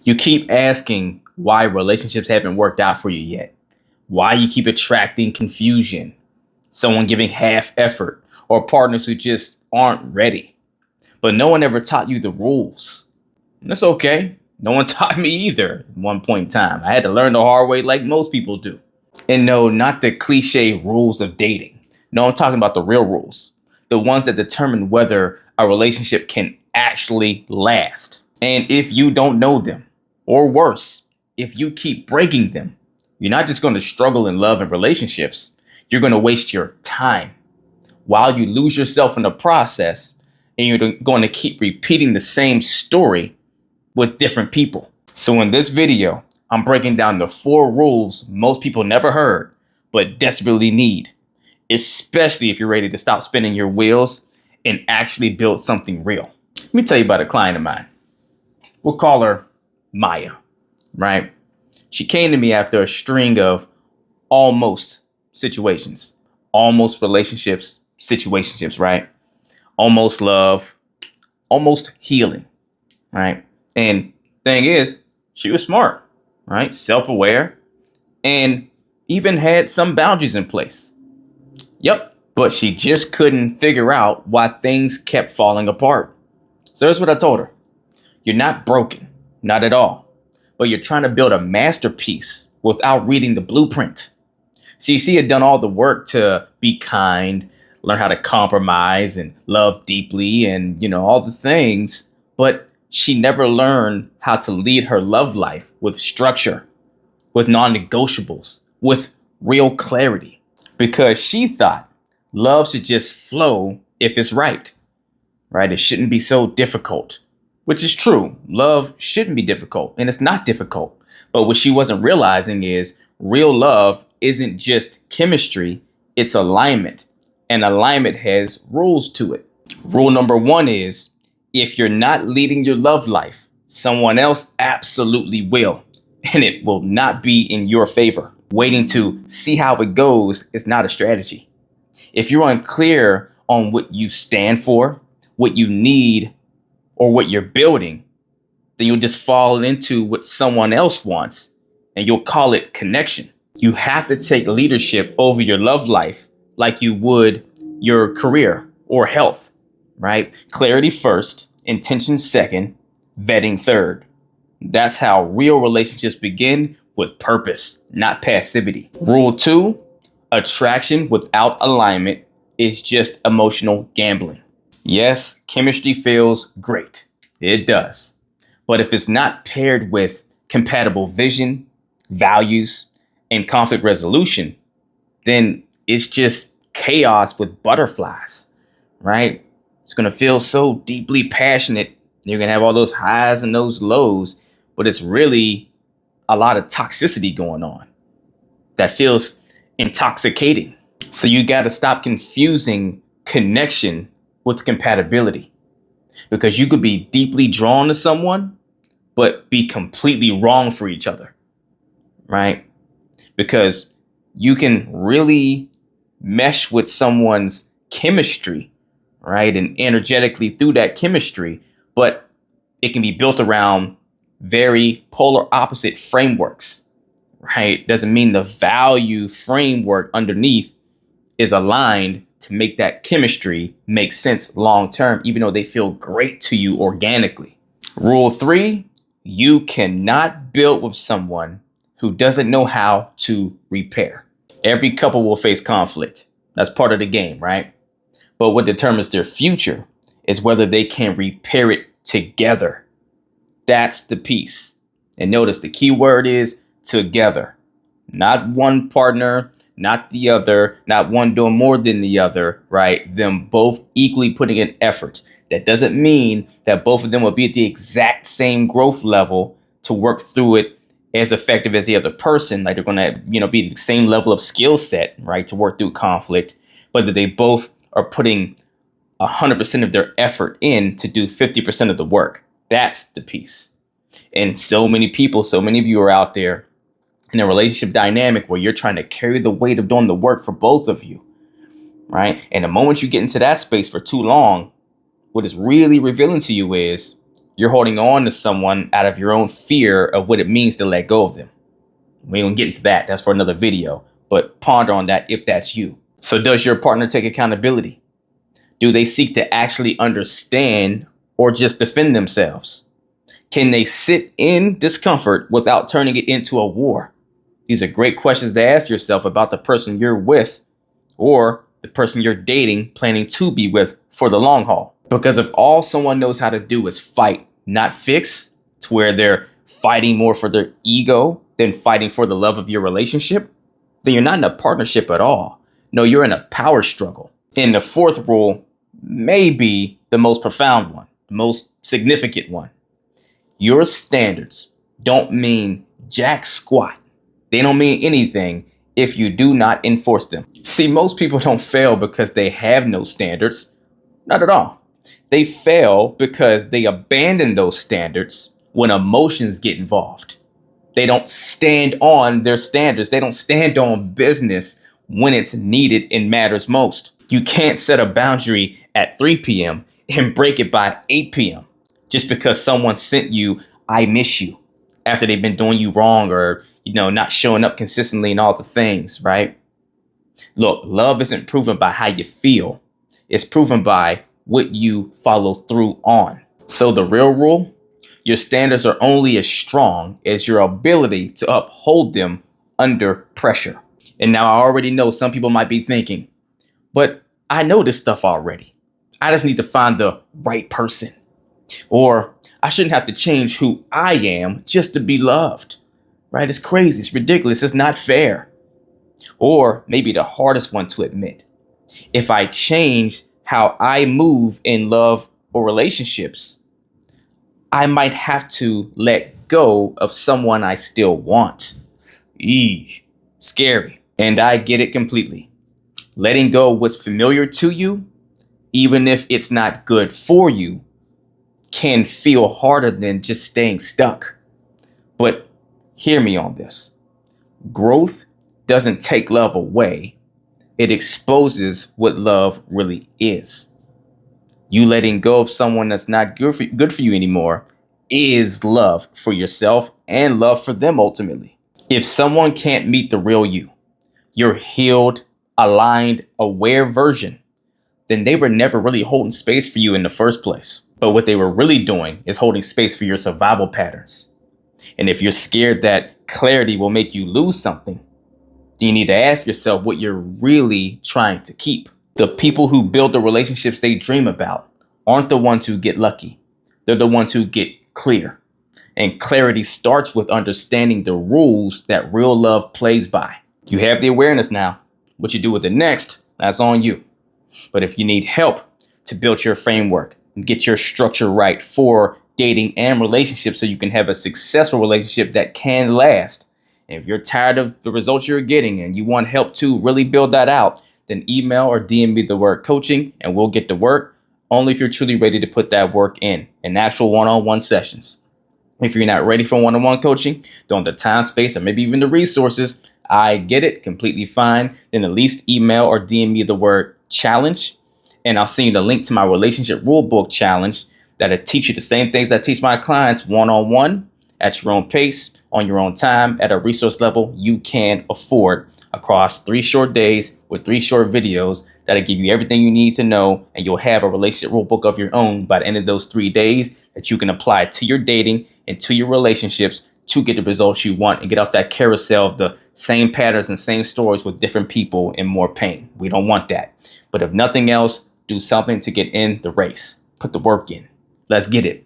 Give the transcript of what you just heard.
You keep asking why relationships haven't worked out for you yet, why you keep attracting confusion, someone giving half effort, or partners who just aren't ready. But no one ever taught you the rules. And that's okay. No one taught me either at one point in time. I had to learn the hard way like most people do. And no, not the cliche rules of dating. No, I'm talking about the real rules, the ones that determine whether a relationship can actually last. And if you don't know them, or worse, if you keep breaking them, you're not just going to struggle in love and relationships, you're going to waste your time while you lose yourself in the process, and you're going to keep repeating the same story with different people. So in this video, I'm breaking down the 4 rules most people never heard, but desperately need, especially if you're ready to stop spinning your wheels and actually build something real. Let me tell you about a client of mine. We'll call her Maya, right? She came to me after a string of almost situations, almost relationships, situationships, right? Almost love, almost healing, right? And thing is, she was smart, right? Self-aware, and even had some boundaries in place. Yep, but she just couldn't figure out why things kept falling apart. So here's what I told her. You're not broken, not at all, but you're trying to build a masterpiece without reading the blueprint. See, she had done all the work to be kind, learn how to compromise and love deeply and, all the things, but she never learned how to lead her love life with structure, with non-negotiables, with real clarity, because she thought love should just flow if it's right? It shouldn't be so difficult, which is true. Love shouldn't be difficult, and it's not difficult. But what she wasn't realizing is real love isn't just chemistry, it's alignment. And alignment has rules to it. Rule number 1 is if you're not leading your love life, someone else absolutely will. And it will not be in your favor. Waiting to see how it goes is not a strategy. If you're unclear on what you stand for, what you need, or what you're building, then you'll just fall into what someone else wants and you'll call it connection. You have to take leadership over your love life like you would your career or health, right? Clarity first, intention second, vetting third. That's how real relationships begin, with purpose, not passivity. Rule 2, attraction without alignment is just emotional gambling. Yes, chemistry feels great. It does. But if it's not paired with compatible vision, values, and conflict resolution, then it's just chaos with butterflies, right? It's going to feel so deeply passionate. You're going to have all those highs and those lows, but it's really a lot of toxicity going on that feels intoxicating. So you got to stop confusing connection with compatibility, because you could be deeply drawn to someone, but be completely wrong for each other, right? Because you can really mesh with someone's chemistry, right? And energetically through that chemistry, but it can be built around very polar opposite frameworks, right? Doesn't mean the value framework underneath is aligned to make that chemistry make sense long term, even though they feel great to you organically. Rule 3, you cannot build with someone who doesn't know how to repair. Every couple will face conflict. That's part of the game, right? But what determines their future is whether they can repair it together. That's the piece. And notice the key word is together. Not one partner, not the other, not one doing more than the other, right? Them both equally putting in effort. That doesn't mean that both of them will be at the exact same growth level to work through it as effective as the other person. Like they're going to, be the same level of skill set, right, to work through conflict, but that they both are putting 100% of their effort in to do 50% of the work. That's the piece. And so many people, so many of you are out there in a relationship dynamic where you're trying to carry the weight of doing the work for both of you, right? And the moment you get into that space for too long, what is really revealing to you is You're holding on to someone out of your own fear of what it means to let go of them. We ain't gonna get into that. That's for another video. But ponder on that if that's you. So does your partner take accountability? Do they seek to actually understand or just defend themselves? Can they sit in discomfort without turning it into a war? These are great questions to ask yourself about the person you're with or the person you're dating, planning to be with for the long haul. Because if all someone knows how to do is fight, not fix, to where they're fighting more for their ego than fighting for the love of your relationship, then you're not in a partnership at all. No, you're in a power struggle. And the fourth rule may be the most profound one, the most significant one. Your standards don't mean jack squat. They don't mean anything if you do not enforce them. See, most people don't fail because they have no standards. Not at all. They fail because they abandon those standards when emotions get involved. They don't stand on their standards. They don't stand on business when it's needed and matters most. You can't set a boundary at 3 p.m. and break it by 8 p.m. just because someone sent you, "I miss you," after they've been doing you wrong or, not showing up consistently and all the things, right? Look, love isn't proven by how you feel. It's proven by what you follow through on. So the real rule, your standards are only as strong as your ability to uphold them under pressure. And now I already know some people might be thinking, but I know this stuff already. I just need to find the right person. Or I shouldn't have to change who I am just to be loved. Right? It's crazy. It's ridiculous. It's not fair. Or maybe the hardest one to admit. If I change how I move in love or relationships, I might have to let go of someone I still want. Scary. And I get it completely. Letting go of what's familiar to you, even if it's not good for you, can feel harder than just staying stuck. But hear me on this. Growth doesn't take love away. It exposes what love really is. You letting go of someone that's not good for you anymore is love for yourself and love for them ultimately. If someone can't meet the real you, your healed, aligned, aware version, then they were never really holding space for you in the first place. But what they were really doing is holding space for your survival patterns. And if you're scared that clarity will make you lose something, then you need to ask yourself what you're really trying to keep. The people who build the relationships they dream about aren't the ones who get lucky. They're the ones who get clear. And clarity starts with understanding the rules that real love plays by. You have the awareness now. What you do with it next, that's on you. But if you need help to build your framework and get your structure right for dating and relationships so you can have a successful relationship that can last, and if you're tired of the results you're getting and you want help to really build that out, then email or DM me the word coaching and we'll get to work, only if you're truly ready to put that work in actual one-on-one sessions. If you're not ready for one-on-one coaching, don't have the time, space, or maybe even the resources, I get it, completely fine. Then at least email or DM me the word challenge, and I'll send you the link to my relationship rulebook challenge that'll teach you the same things I teach my clients one-on-one at your own pace, on your own time, at a resource level you can afford across 3 short days with 3 short videos that'll give you everything you need to know, and you'll have a relationship rulebook of your own by the end of those 3 days that you can apply to your dating and to your relationships to get the results you want and get off that carousel of the same patterns and same stories with different people and more pain. We don't want that. But if nothing else, do something to get in the race. Put the work in. Let's get it.